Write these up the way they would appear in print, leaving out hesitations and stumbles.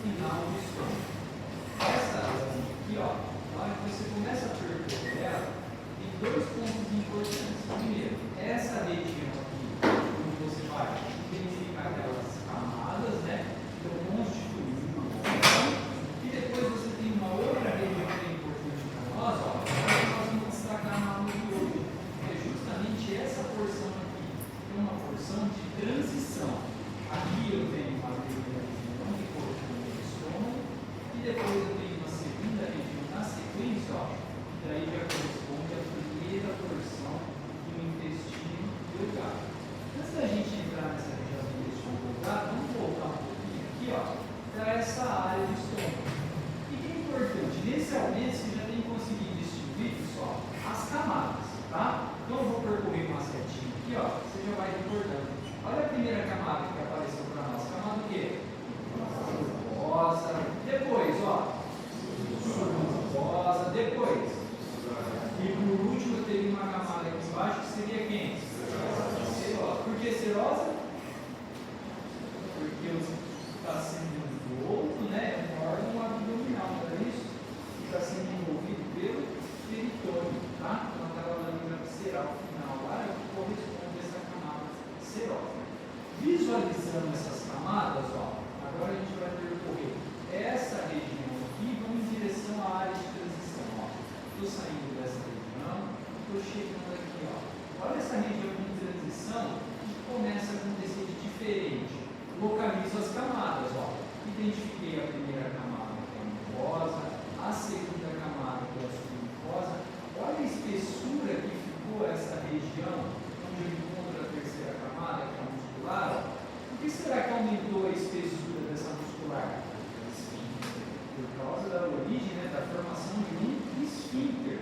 final do estômago. Essa aqui, ó, na hora que você começa a percorrer ela, tem dois pontos importantes. Primeiro, essa região aqui, onde você vai identificar aquelas camadas, né, que estão constituindo uma porção, e depois você tem uma outra região que é importante para nós, ó, que nós vamos destacar na aula de hoje, que é justamente essa porção aqui, que é uma porção de transição. Aqui eu tenho uma primeira região que corresponde ao estômago, e depois eu tenho uma segunda região na sequência, ó, que daí já corresponde à primeira porção do intestino delgado. Antes da gente entrar nessa região do intestino delgado, vamos voltar um pouquinho aqui, ó, para essa área do estômago. E que é importante, nesse aumento você já tem que conseguir distinguir, pessoal, as camadas, tá? Então eu vou percorrer uma setinha aqui, ó, você já vai recordando. Olha a primeira camada que apareceu para nós. Camada o quê? Mucosa. Depois, ó. Mucosa. Depois. E por último, teve uma camada aqui embaixo que seria quem? Serosa. Por que serosa? Porque está sendo envolto, né? É um órgão abdominal, não é isso? Está sendo envolvido pelo peritônio, tá? Então aquela lâmina visceral final lá é o que corresponde a essa camada serosa. Visualizando essas camadas, ó, agora a gente vai percorrer essa região aqui, vamos em direção à área de transição. Estou saindo dessa região, estou chegando aqui. Ó. Olha essa região de transição que começa a acontecer de diferente. Localizo as camadas. Ó. Identifiquei a primeira camada, que é a mucosa, a segunda camada, que é a submucosa. Olha a espessura que ficou essa região, onde eu encontro a terceira camada, que é a muscular. Por que será que aumentou a espessura dessa muscular? Por causa da origem, né, da formação de um esfíncter.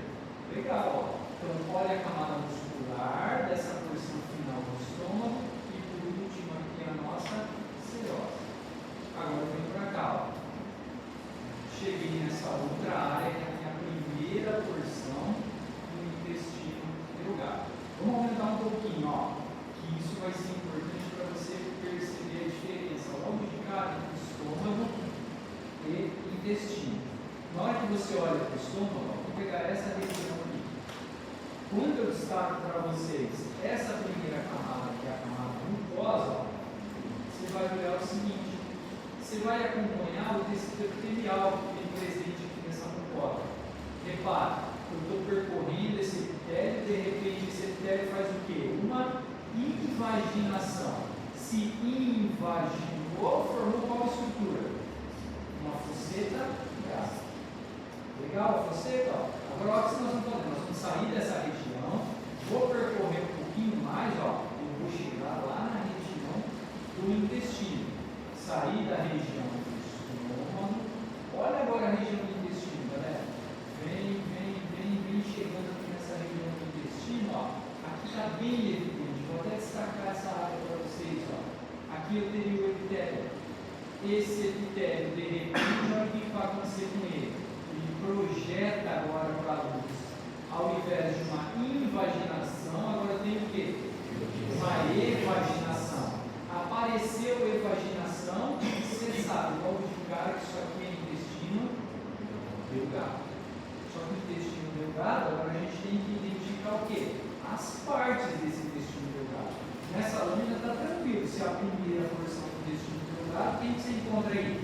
Legal, ó. Então, olha a camada muscular dessa porção final do estômago e, por último, aqui a nossa serose. Agora eu venho para cá, ó. Cheguei nessa outra área, que é a primeira porção do intestino delgado. Vamos aumentar um pouquinho, ó. Que isso vai ser importante para você perceber a diferença logo de cara entre estômago e intestino. Na hora que você olha para o estômago, ó, vou pegar essa região aqui. Quando eu destaco para vocês essa primeira camada, que é a camada mucosa, você vai olhar o seguinte: você vai acompanhar o tecido epitelial que tem presente aqui nessa mucosa. Repara, eu estou percorrendo esse epitélio, de repente esse epitélio faz o quê? Uma invaginação. Se invaginou, formou qual estrutura? Uma fosseta gástrica. Legal a fosseta? Ó. Agora, olha o que nós vamos fazer. Nós vamos sair dessa região, vou percorrer um pouquinho mais, ó, e vou chegar lá na região do intestino. Sair da região do estômago. Olha agora a região do intestino, galera. Vem chegando aqui nessa região do intestino, ó. Aqui está bem evidente. Vou até destacar essa área para vocês, ó. Aqui eu teria o epitélio. Esse epitélio, de repente, olha o que vai acontecer com ele. Ele projeta agora para a luz. Ao invés de uma invaginação, agora tem o quê? Uma evaginação. Apareceu a evaginação, você sabe logo de cara que isso aqui é intestino delgado. Só que o intestino delgado, agora a gente tem que identificar o quê? As partes desse intestino delgado. Nessa lâmina está tranquilo, se a primeira porção do intestino delgado, quem que você encontra aí?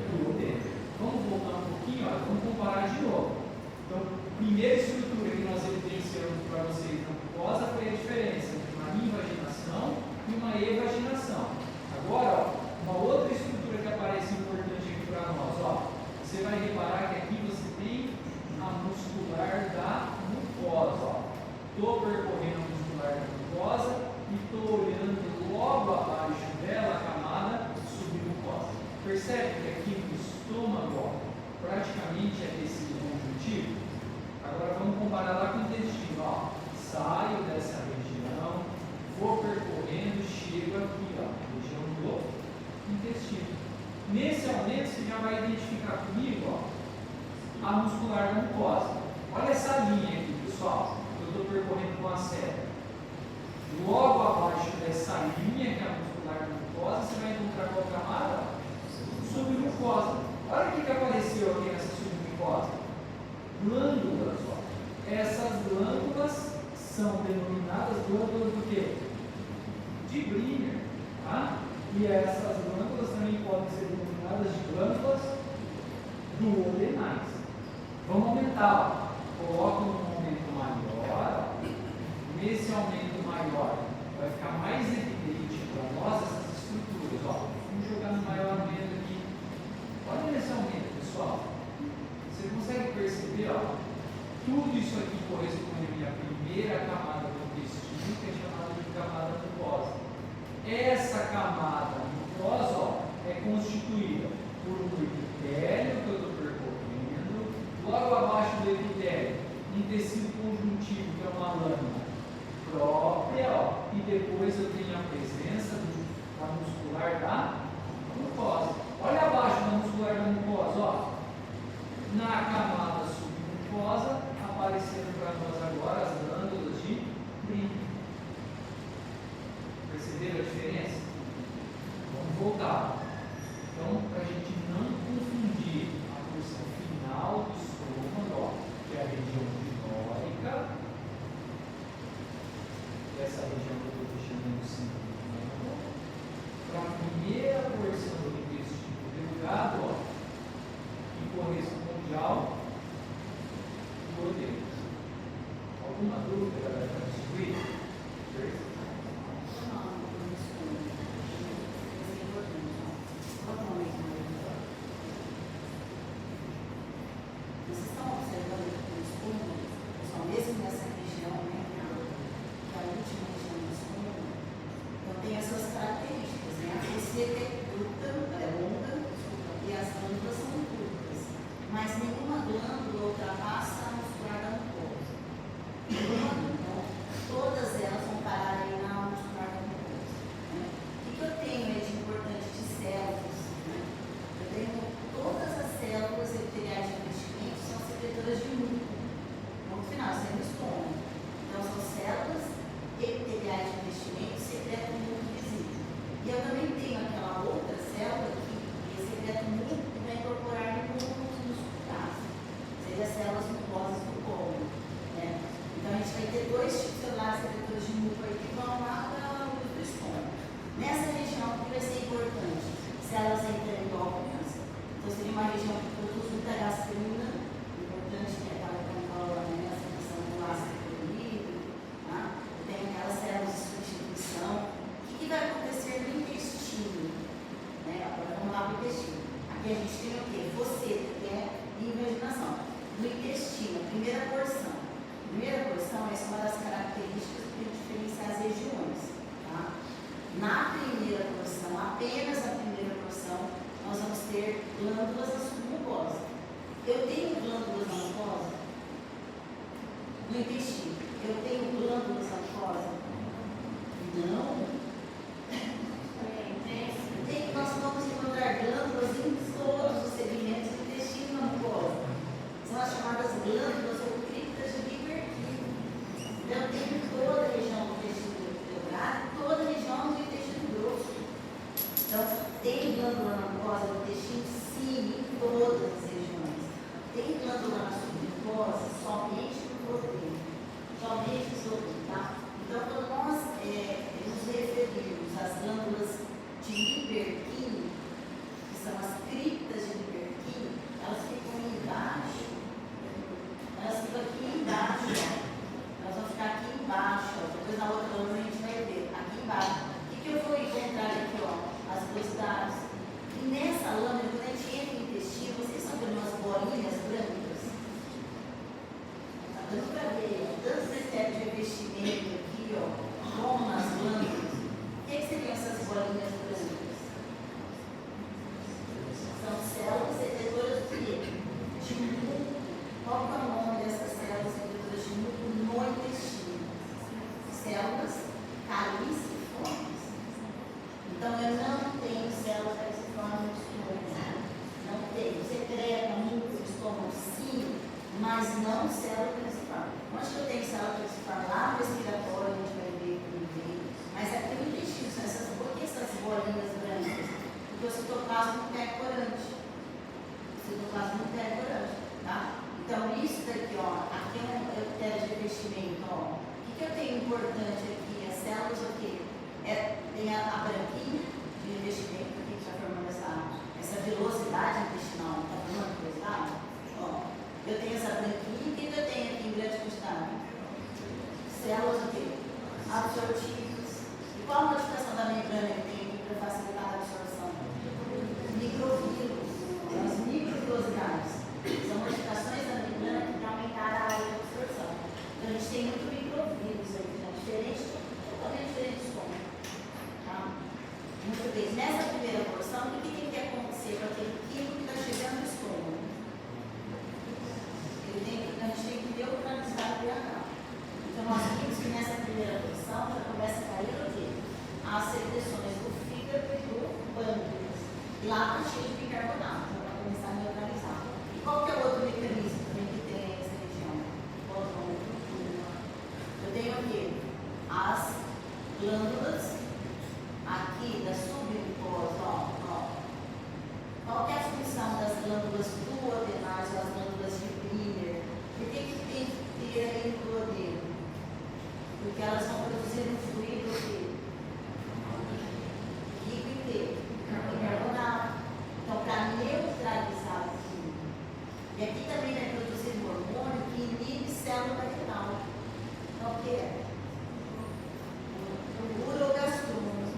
Tudo dentro. Vamos voltar um pouquinho, ó, vamos comparar de novo. Então, a primeira estrutura que nós evidenciamos para vocês na mucosa foi a diferença entre uma invaginação e uma evaginação. Agora, ó, uma outra estrutura que aparece importante aqui para nós, ó, você vai reparar que aqui você tem a muscular da mucosa. Estou percorrendo a muscular da mucosa e estou olhando logo abaixo dela a camada submucosa. Percebe que aqui no estômago, ó, praticamente é tecido conjuntivo? Agora vamos comparar lá com o intestino. Ó. Saio dessa região, vou percorrendo, chego aqui, ó, região do intestino. Nesse aumento você já vai identificar comigo, ó, a muscular da mucosa. Olha essa linha aqui, pessoal, que eu estou percorrendo com a seta. Logo abaixo dessa linha, que é a muscular da mucosa, você vai encontrar qual camada? Submucosa. são denominadas glândulas do quê? De Briner, tá? E essas glândulas também podem ser denominadas de glândulas duodenais. Vamos aumentar, ó. Coloca um aumento maior, nesse aumento maior vai ficar mais evidente para nós essas estruturas, ó. Vamos jogar no maior aumento aqui. Olha nesse aumento, pessoal. Você consegue perceber, ó, tudo isso aqui corresponde à minha primeira camada do intestino, que é chamada de camada mucosa. Essa camada mucosa, ó, é constituída por um epitélio que eu estou percorrendo, logo abaixo do epitélio, um tecido conjuntivo, que é uma lâmina própria, ó, e depois eu tenho a presença da muscular da mucosa. Olha abaixo da muscular da mucosa, ó. Na camada submucosa, aparecendo para nós agora as glândulas de Briner. Perceberam a diferença? Vamos voltar. Então, para a gente não confundir a porção final do estômago, ó, que é a região pilórica, essa região que eu estou chamando de cinturão, para a primeira porção do intestino delgado, ó, que corresponde ao duodeno. Alguma dúvida, galera, para distribuir? Vocês estão observando que o estômago, pessoal, mesmo nessa região, né, que é a última região do estômago, então tem as suas características, né? A receita é curta, ela é longa, e as glândulas são curtas, mas nenhuma glândula ultrapassa a muscular da mucosa. Então, todas elas vão parar aí na muscular da mucosa. Né? O que eu tenho aí de importante de células? Né? Eu tenho todas as células epiteliais de investimento são secretoras de núcleo. No final, isso é no estômago. Então, são células epiteliais de investimento que secretam núcleo visível. E eu também tenho aquela outra célula que secreta núcleo e vai incorporar núcleos musculares. Seria as células mucosas do colo. Né? Então, a gente vai ter dois tipos celulares secretores de núcleo aí que vão lá para o do estômago. Nessa região, o que vai ser importante? Células endócrinas. Então, seria uma região que produz muita gastrina, importante que é aquela que controla, né, a secreção do ácido clorídrico, tá? Tem aquelas células de substituição. O que vai acontecer no intestino? Né? Agora vamos lá para o intestino. Aqui a gente tem o quê? Você, que é imaginação. No intestino, a primeira porção. A primeira porção, essa é uma das características para diferenciar as regiões. Tá? Na primeira porção, apenas a primeira porção, nós vamos ter glândulas na submucosa. Eu tenho glândulas na mucosa? No intestino. Eu tenho glândulas na mucosa? Não. Nós vamos encontrar glândulas em todos os segmentos do intestino e na mucosa. São as chamadas glândulas ou criptas de Bipperkin. Então, eu tenho toda a região do intestino delgado, toda a região do intestino grosso. Então, tem glândula na mucosa do intestino? Sim, em todas as regiões. Tem glândula na submucosa? Somente no proteína. Somente no proteína, tá? Então, quando nós nos referimos às glândulas de Bipperkin, que são as criptas de Bipperkin, elas ficam embaixo. Elas ficam aqui embaixo, ó. Elas vão ficar aqui embaixo, ó. Depois na outra lâmina a gente vai ver. Aqui embaixo. O que eu vou encontrar aqui, ó? As velocidades. E nessa lâmina, quando a gente entra no intestino, vocês estão vendo umas bolinhas brancas? Está dando para ver, ó. Tanto critério de revestimento aqui, ó, como nas glândulas. O que seriam essas bolinhas brancas? São células secretoras de núcleo. Qual é o nome dessas células secretoras de núcleo no intestino? Células caliciformes. Então, eu não tenho células caliciformes no estômago. Não tenho. Secreta núcleo do estômago, sim, mas não célula caliciforme. Onde que eu tenho célula caliciforme? Lá no respiratório, a gente vai ver tudo bem. Mas aqui no intestino, são essas, por que essas bolinhas brancas? Porque o citoplasma não é corante. O citoplasma não é corante, tá? Então, isso daqui, ó, aqui é um critério de revestimento, ó. O que que eu tenho importante aqui? As células, o quê? Tem a branquinha de investimento, que está formando essa velocidade intestinal. Está formando velocidade? Ó, eu tenho essa branquinha, o que eu tenho aqui em grande quantidade? Células, o quê? Absortivas. E qual a modificação da membrana que tem aqui para facilitar a absorção? Microvírus. As microvilosidades. São modificações da membrana que vão aumentar a área de absorção. Então a gente tem muito microvírus aí, que é diferente, totalmente diferente do estômago. Tá? Muito bem. Nessa primeira porção, o que tem que acontecer com aquele químico que está chegando no estômago? A gente tem que neutralizar o pH. Então nós vimos que nessa primeira porção já começa a cair o quê? As secreções do fígado e do pâncreas. E lá está cheio de bicarbonato, então vai começar a neutralizar. E qual que é o outro mecanismo também que tem essa região? Eu tenho aqui as glândulas aqui da submucosa, ó. Qual que é a função das glândulas duodenais ou as glândulas de Briner? Por que tem que ter aí no duodeno? Porque elas vão produzir um fluido rico em quê? Bicarbonato. Então, para neutralizar o químico. E aqui também vai produzir um hormônio que inibe célula renal. Então, o que é? O urogastrônico.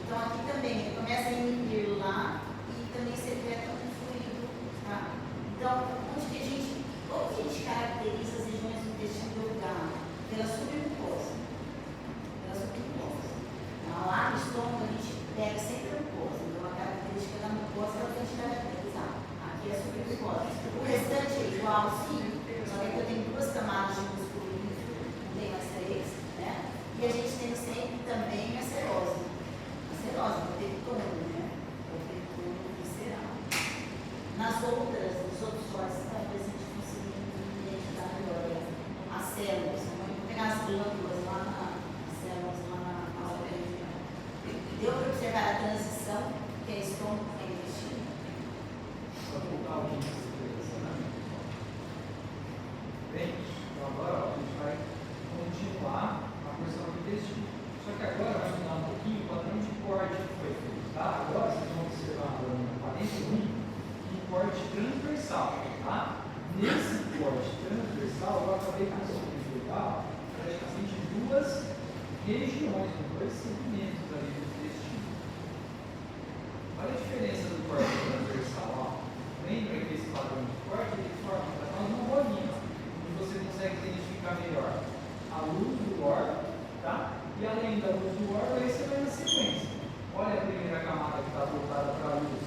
Então, aqui também ele começa a inibir lá e também secreta um fluido. Tá? Então, como que a gente caracteriza as regiões do intestino delgado? Pela submucosa. Lá no estômago a gente pega sempre a mucosa. Então, a característica da mucosa é o que a gente caracteriza. Aqui é a submucosa. O restante é igual, sim, só que eu tenho duas camadas de músculo líquido, não tem mais três, né? E a gente tem sempre também a serose. A serose, o peptônio, né? O peptônio visceral. Nos outros cortes, talvez a gente consiga identificar melhor as células. Vamos pegar as glândulas lá na aula da região. Deu para observar a transição que é estômago para intestino? Só voltar o que bem, então agora a gente vai continuar a porção do intestino. Só que agora vai mudar um pouquinho o padrão de corte que foi feito, tá? Agora vocês vão observar agora no 41 um corte transversal, tá? Nesse corte transversal eu acabei conseguindo pegar praticamente duas regiões, dois segmentos ali do intestino. Olha a diferença do corte transversal, ó. Lembra que esse padrão de corte ele forma uma bolinha e você consegue identificar melhor a luz do órgão, tá? E além da luz do órgão, aí você vai na sequência. Olha a primeira camada que está voltada para a luz,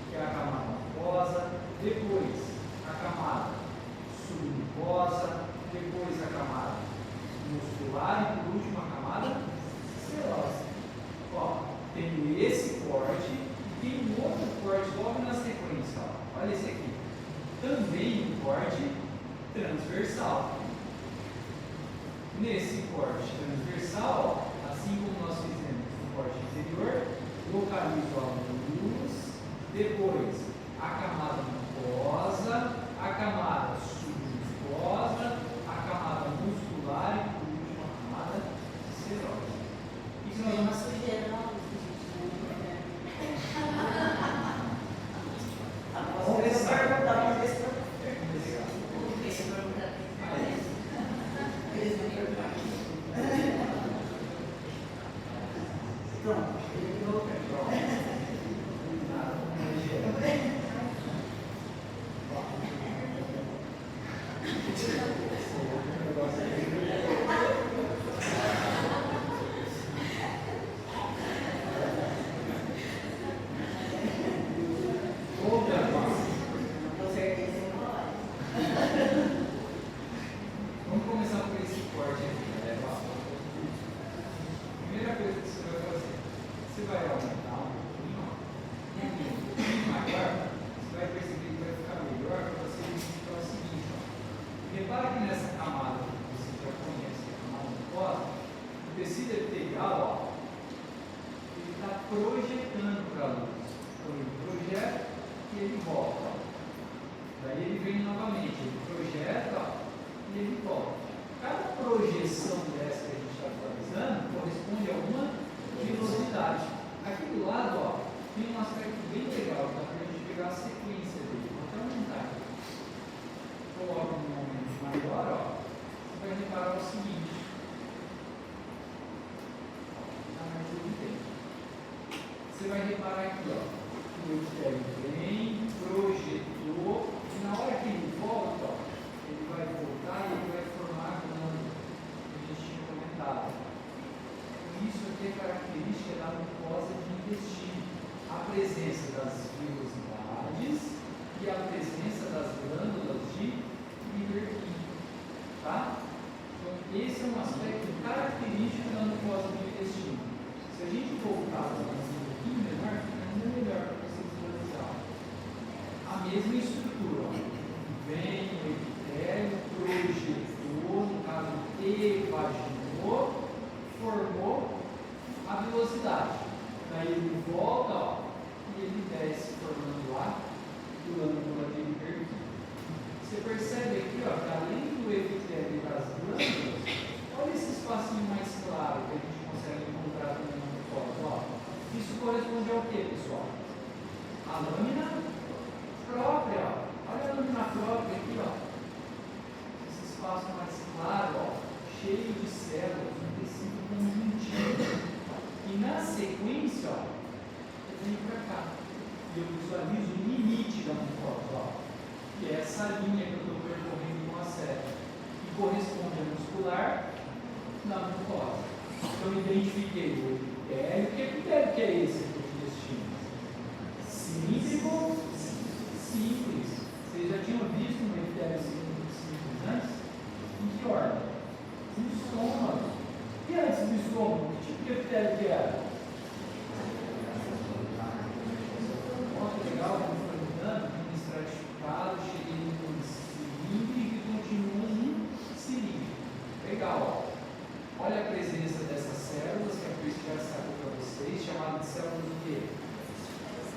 que é a camada mucosa, depois a camada submucosa, depois a camada muscular e por último a camada serosa. Ó, tem esse corte e tem um outro corte logo na sequência. Ó. Olha esse aqui. Também um corte transversal. Nesse corte transversal, assim como nós fizemos no corte anterior, localizo a luz, depois a camada mucosa, a camada submucosa, a camada muscular e por último a camada serosa. Isso Tem é uma sujeira na luz, Vamos ver se vamos começar por esse corte aqui, né? Primeira coisa que você vai fazer, você vai aumentar um pouquinho maior, você vai perceber que vai ficar melhor para você identificar o seguinte, ó. Repara que nessa camada que você já conhece, a camada mucosa, o tecido epitelial, ó, ele está projetando para a luz. Então ele projeta e ele volta. Ó. Daí ele vem novamente, ele projeta e ele volta. Cada projeção dessa que a gente está visualizando corresponde a uma velocidade. Aqui do lado, ó, tem um aspecto bem legal, dá para a gente pegar a sequência dele. Vou até aumentar aqui. Coloca um momento maior, ó. Você vai reparar o seguinte. Você vai reparar aqui, ó, que o epitélio vem, projetou, e na hora que ele volta, ó, ele vai voltar e ele vai formar a glândula que a gente tinha comentado. Isso aqui é característica da mucosa de intestino, a presença das vilosidades e a presença das glândulas de Lieberkühn, tá? Então, esse é um aspecto característico da mucosa do intestino. Se a gente voltar para um pouquinho menor, fica ainda melhor para você visualizar. A mesma estrutura, ó. Vem o epitélio, projetou, no caso, evaginou, formou a velocidade. Daí ele volta, ó, e ele desce formando a glândula de Lieberkühn. Você percebe aqui, ó, que além do epitélio e das glândulas, olha esse espacinho mais claro que a gente consegue encontrar também no mucosa, ó. Isso corresponde ao que, pessoal? A lâmina própria, ó. Olha a lâmina própria aqui, ó. Esse espaço mais claro, ó, cheio de células, um tecido conjuntivo. E na sequência, ó, eu venho para cá. E eu visualizo o limite da mucosa, ó. Que é essa linha que eu estou percorrendo com a seta. Que corresponde à muscular na mucosa. Então, eu identifiquei o epitélio. Que epitélio que é esse aqui do intestino? Cilíndrico simples. Vocês já tinham visto um epitélio cilíndrico simples antes? Em que ordem? No estômago. E antes do estômago, que tipo de epitélio que era? Olha, legal, como foi mudando, estratificado, cheguei no cilíndrico e continua no cilíndrico. Legal, ó. Olha a presença dessas células, que a Cris já sacou para vocês, chamada de célula do quê?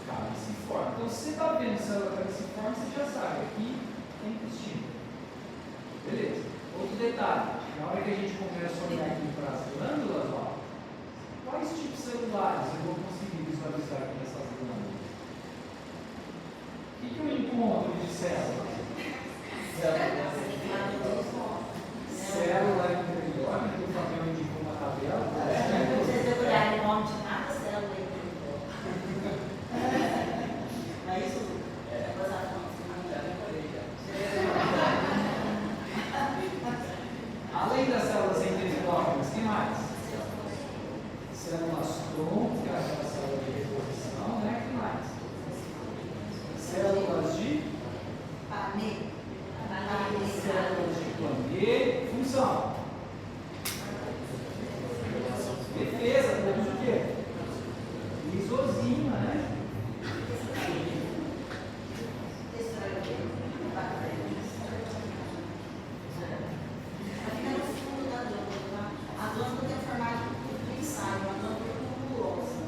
Caliciforme. Então, se você está vendo célula caliciforme, você já sabe, aqui tem intestino. Beleza. Outro detalhe, na hora que a gente começa a olhar aqui para as glândulas, ó, quais tipos celulares eu vou conseguir visualizar aqui nessas glândulas? O que eu encontro de células? Célula interior, que o Fabião indicou uma tabela. Não precisa olhar o nome de nada, célula interior. Não é isso? Além das células endospermais, tem mais? Células tronco, que é aquela célula de reposição, né? Que mais? Células de Panê. células de Planê. Função? Defesa, produz o quê? Lisozima, né? A glândula tem formato de tubo de ensaio, uma glândula tubulosa,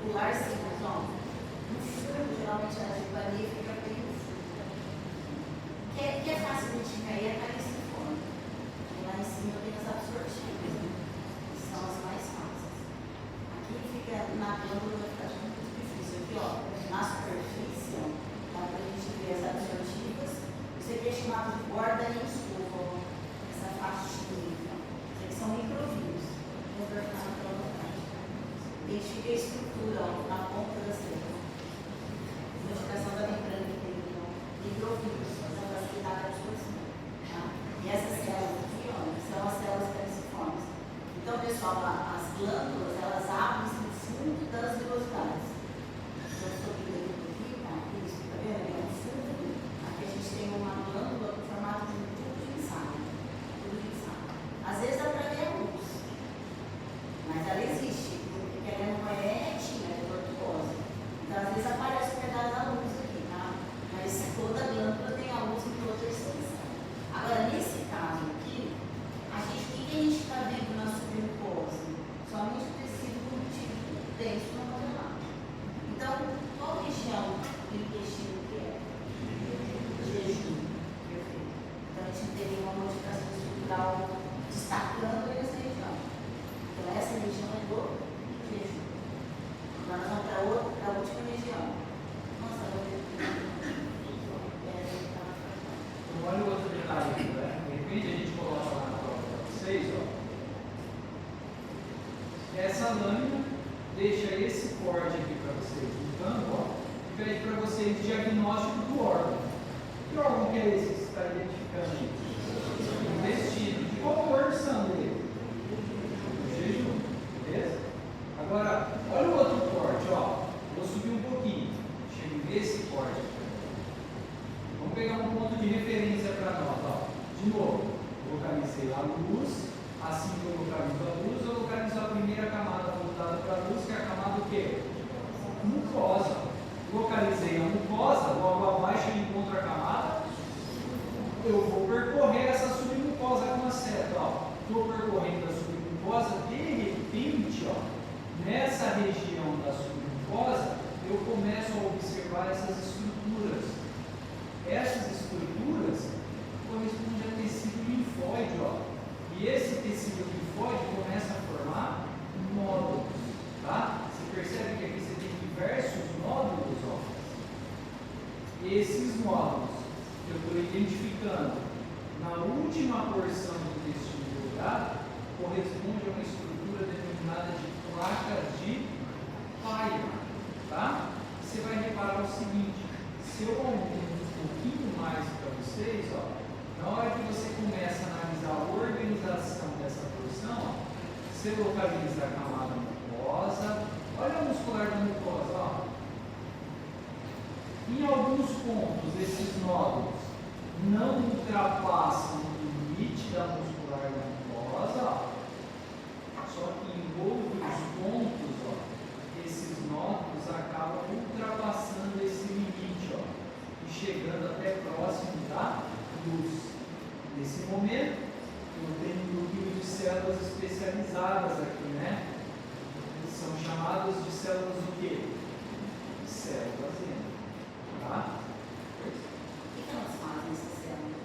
tubular simples, ó. No fundo, geralmente a gibania fica bem no fundo. Que é fácil de identificar aí é a caliciforme. E lá em cima tem as absortivas, né? Que são as mais fáceis. Aqui fica na glândula, fica muito difícil. Aqui, ó, na superfície, ó, dá pra gente ver as absortivas. Isso aqui é chamado de borda em escova, essa faixinha. São microvídeos. Vou ver na prova. Identifica a estrutura, ó, na ponta da célula. Identificação da membrana que tem, ó. Microvídeos, essa facilidade de absorção. Tá? E essas células aqui, ó, são as células caliciformes. Então, pessoal, as glândulas, elas abrem-se no fundo das velocidades. Então, eu estou aqui, tá? Isso, tá vendo? É no fundo. Aqui a gente tem uma glândula com formato de um tubo de ensaio. Às vezes dá para ver a luz, mas ela existe, porque ela não é retina, é tortuosa. Então, às vezes aparece um pedaço da luz aqui, tá? Mas toda glândula tem a luz em toda a extensão. Agora, nesse caso aqui, o que a gente está vendo na submucosa? Somente pede para vocês diagnóstico do órgão. Que órgão que é esse que você está identificando aí? Intestino. De qual cor são dele? Jejum. Beleza? Agora, olha o outro corte, ó. Vou subir um pouquinho. Deixa eu ver esse corte aqui. Vamos pegar um ponto de referência para nós, ó. De novo, localizei a luz. Assim que eu localizo a luz, eu localizo a primeira camada voltada para a luz, que é a camada o quê? Mucosa. Localizei a mucosa, logo abaixo eu encontro a camada. Eu vou percorrer essa submucosa com a seta, ó. Estou percorrendo a submucosa, de repente, ó, nessa região da submucosa, eu começo a observar essas estruturas. Essas estruturas correspondem a tecido linfóide, ó. E esse tecido linfóide começa a formar nódulos, tá? Você percebe que aqui você tem diversos nódulos, ó. Esses nódulos que eu estou identificando na última porção do intestino delgado corresponde a uma estrutura denominada de placas de Weimar, tá? Você vai reparar o seguinte: se eu aumento um pouquinho mais para vocês, ó, na hora que você começa a analisar a organização dessa porção, ó, você localiza a camada mucosa. Olha a muscular da mucosa, ó. Em alguns pontos, esses nódulos não ultrapassam o limite da muscular da mucosa, ó. Só que em outros pontos, ó, esses nódulos acabam ultrapassando esse limite, ó, e chegando até próximo da luz. Nesse momento, eu tenho um grupo de células especializadas aqui, né? São chamadas de células o quê? Células hemo. Tá? O que elas fazem, essas células?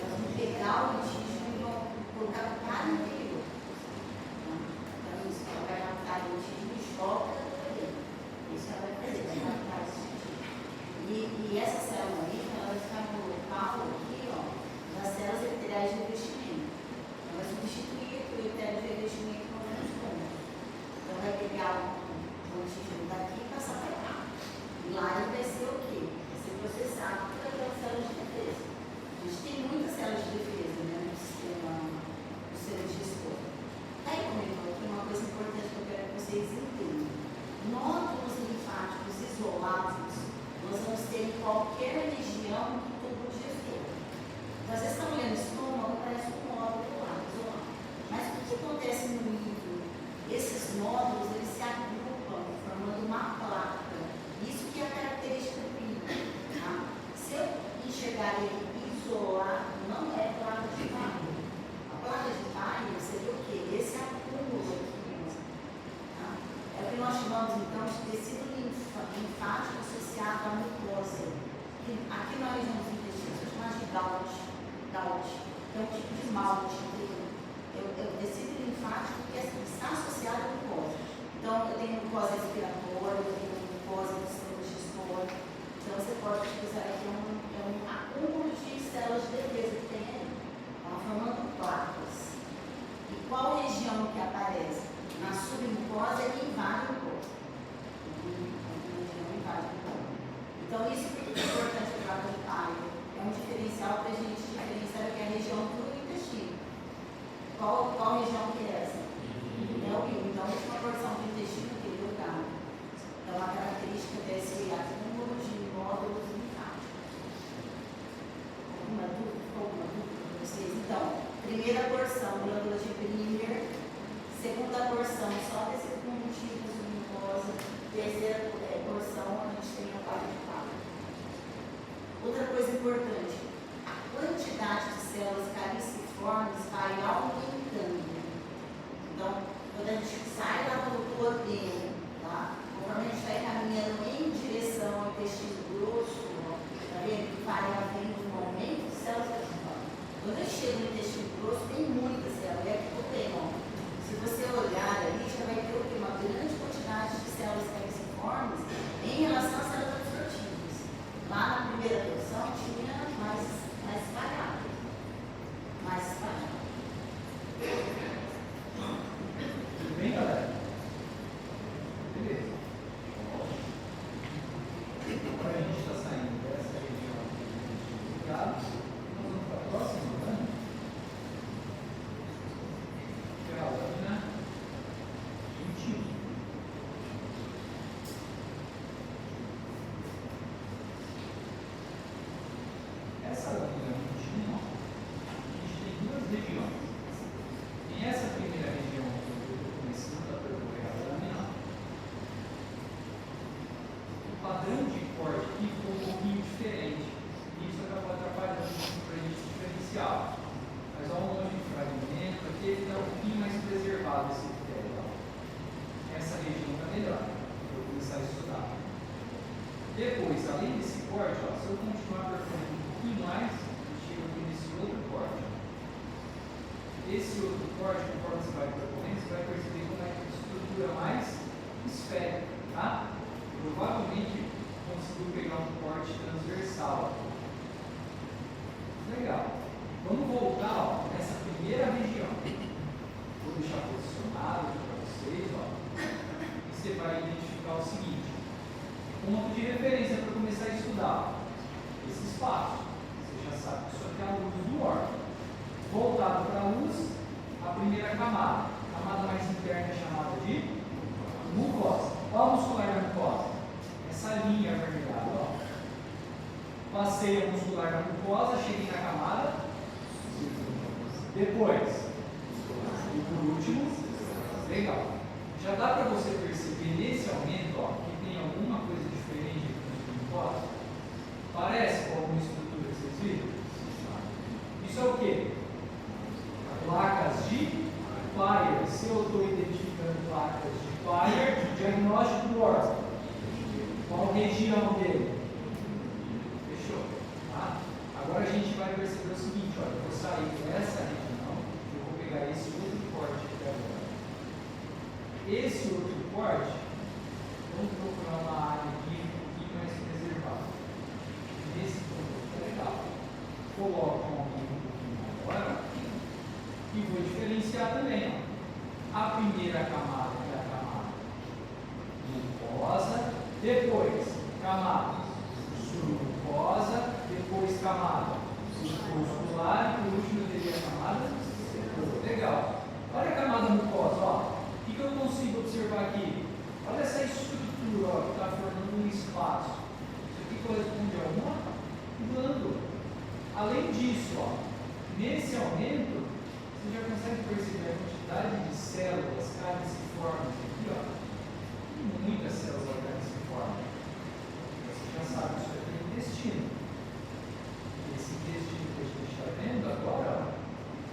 Elas vão pegar o intestino e vão colocar para o interior. Então, isso vai captar o intestino e choca também. Isso ela vai fazer, vai captar esse intestino. E essa célula aí, ela vai ficar no local aqui, ó, das células epiteliais de revestimento. Ela vai substituir o epitélio de revestimento com alguns pontos. Então, vai pegar o intestino daqui e passar para cá. E lá ele vai ser o quê? Vai ser processado por aquelas células de defesa. A gente tem muitas células de defesa, né, no sistema digestório. Aí, como eu falei, aqui uma coisa importante que eu quero que vocês entendam. Nódulos linfáticos isolados nós vamos ter em qualquer região do tubo digestório. Então, vocês estão olhando o estômago, parece um nódulo lá, isolado. Mas o que acontece no livro? Esses nódulos, eles se agrupam formando uma placa. Isso que é a característica do livro. Tá? Se eu enxergar ele isolado, não é placa de Weill. A placa de Weill seria o quê? Esse acúmulo aqui. Tá? É o que nós chamamos, então, de tecido linfático associado à mucosa. Aqui na região dos intestinos, eu chamo de gout. É um tipo de malte. É o tecido linfático que está associado à mucosa. Então, eu tenho mucosa respiratória, eu tenho mucosa do sistema digestório. Então, você pode utilizar aqui um acúmulo de células de defesa que tem aí. Estão formando placas. E qual região que aparece? Na submucosa e invade o corpo. Então, isso porque é importante para o trabalho. É um diferencial para a gente diferenciar que é a região do intestino. Qual região que é essa? É o rio. Então, a última porção do intestino que é delgado. Então, a característica desse acúmulo de nódulos linfáticos. Alguma dúvida para vocês? Então, primeira porção, glândula de Briner. Segunda porção, só desse conjuntivo submucosa. Terceira porção, a gente tem a parte de palha. Outra coisa importante, a quantidade de células caliciformes vai aumentando. Então, quando a gente sai lá do duodeno, tá? Conforme a gente vai caminhando em direção ao intestino grosso, tá vendo? Que vai havendo um aumento de células caliciformes. Quando eu chego no intestino grosso, tem muita célula. E aqui eu tenho, ó. Se você olhar ali, já vai ter uma grande quantidade de células caliciformes em relação às células absortivas. Lá na primeira porção tinha mais espalhado. essa linha contínua, a gente tem duas regiões. Em essa primeira região, que eu estou começando a percorrer a lâmina, o padrão de corte aqui ficou um pouquinho diferente. Isso acabou atrapalhando para a gente diferenciar. Mas ao longo de fragmento, aqui ele está um pouquinho mais preservado esse critério. Essa região está melhor. Vou começar a estudar. Depois, além desse corte, ó, se eu continuar percorrendo um pouquinho mais, eu chego aqui nesse outro corte. Esse outro corte, conforme você vai percorrendo, você vai perceber como é que a estrutura mais esférica, tá? Provavelmente conseguiu pegar um corte transversal. Legal. Vamos voltar ó, nessa primeira região. Vou deixar posicionado para vocês. Ó. E você vai identificar o seguinte. Ponto de referência para começar a estudar. Esse espaço. Você já sabe que isso aqui é a luz do órgão. Voltado para a luz, a primeira camada. A camada mais interna é chamada de mucosa. Qual a muscular da mucosa? Essa linha avermelhada. Ó. Passei a muscular da mucosa, cheguei na camada. Depois. E por último. Legal. Já dá para você perceber nesse aumento ó, que tem alguma coisa diferente aqui na mucosa? Parece com alguma estrutura que vocês viram? Isso é o quê? Placas de Peyer. Se eu estou identificando placas de Peyer, diagnóstico do órgão. Qual região dele? Fechou? Tá? Agora a gente vai perceber o seguinte, olha, eu vou sair dessa região, eu vou pegar esse outro corte aqui agora. Esse outro corte, vamos procurar uma área aqui um pouquinho mais preservada. Nesse ponto é legal. Coloco um pouquinho agora e vou diferenciar também. Ó. A primeira camada é a camada mucosa, depois camada submucosa, depois camada muscular e por último eu teria a camada setor. Legal. Olha a camada mucosa, ó. O que eu consigo observar aqui? Olha essa estrutura ó, que está formando um espaço. Isso aqui corresponde a uma glândula. Além disso, ó, nesse aumento, você já consegue perceber a quantidade de células caudiciformes aqui, ó. Muitas células caudiciformes. Você já sabe, isso aqui é o intestino. Esse intestino que a gente está vendo agora, ó,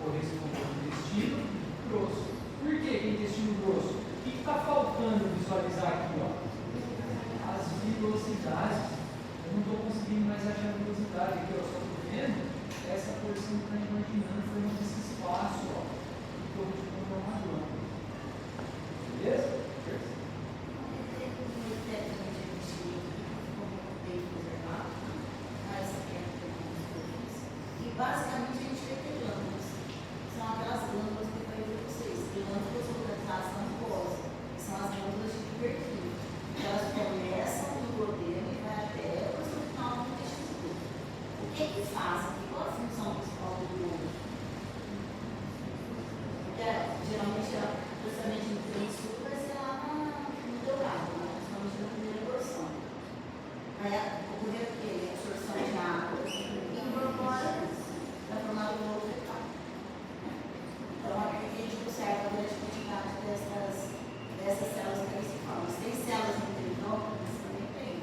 corresponde ao intestino grosso. Por que intestino grosso? O que está faltando visualizar aqui? Ó? As vilosidades. Eu não estou conseguindo mais achar a vilosidade aqui, eu só estou vendo essa porção que está imaginando formando esse espaço ó, em torno de uma glândula. Beleza? Basicamente, a gente vai ter glândulas. São aquelas glândulas que eu falei para vocês. Glândulas localizadas na mucosa. São as glândulas de Purkinje. Elas começam no duodeno e vai até o final do intestino. O que que fazem? Qual a função principal do glândula? Porque geralmente, justamente no trem vai ser lá no dourado, né? Principalmente na primeira porção. Vai ocorrer o quê? A absorção de água incorpora para formar um novo fetal. Então, aqui a gente observa a grande quantidade dessas células calciformes. Tem células interinóculas? Também tem.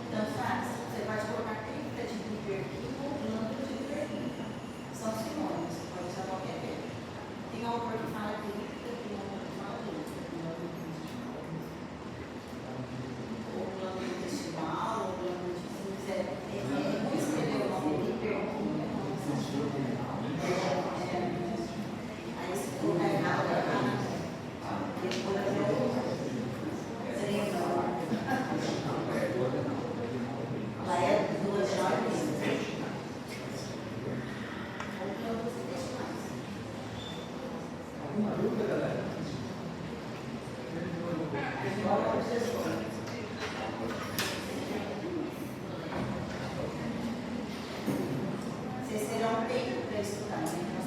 Tanto faz. Você pode colocar cripta de Purkinje ou glândula de Purkinje. São sinônimos, pode usar qualquer termo. Tem um autor que fala cripta, tem um autor que fala glândula. Ou glândula intestinal, ou glândula de se vou escrever o nome de Purkinje. Aí se colocar errado, depois seria melhor. Ela é duodenal mesmo. Ou glândulas intestinais. Alguma dúvida, galera? Qual é o obsessor? Vocês terão tempo para estudar, né?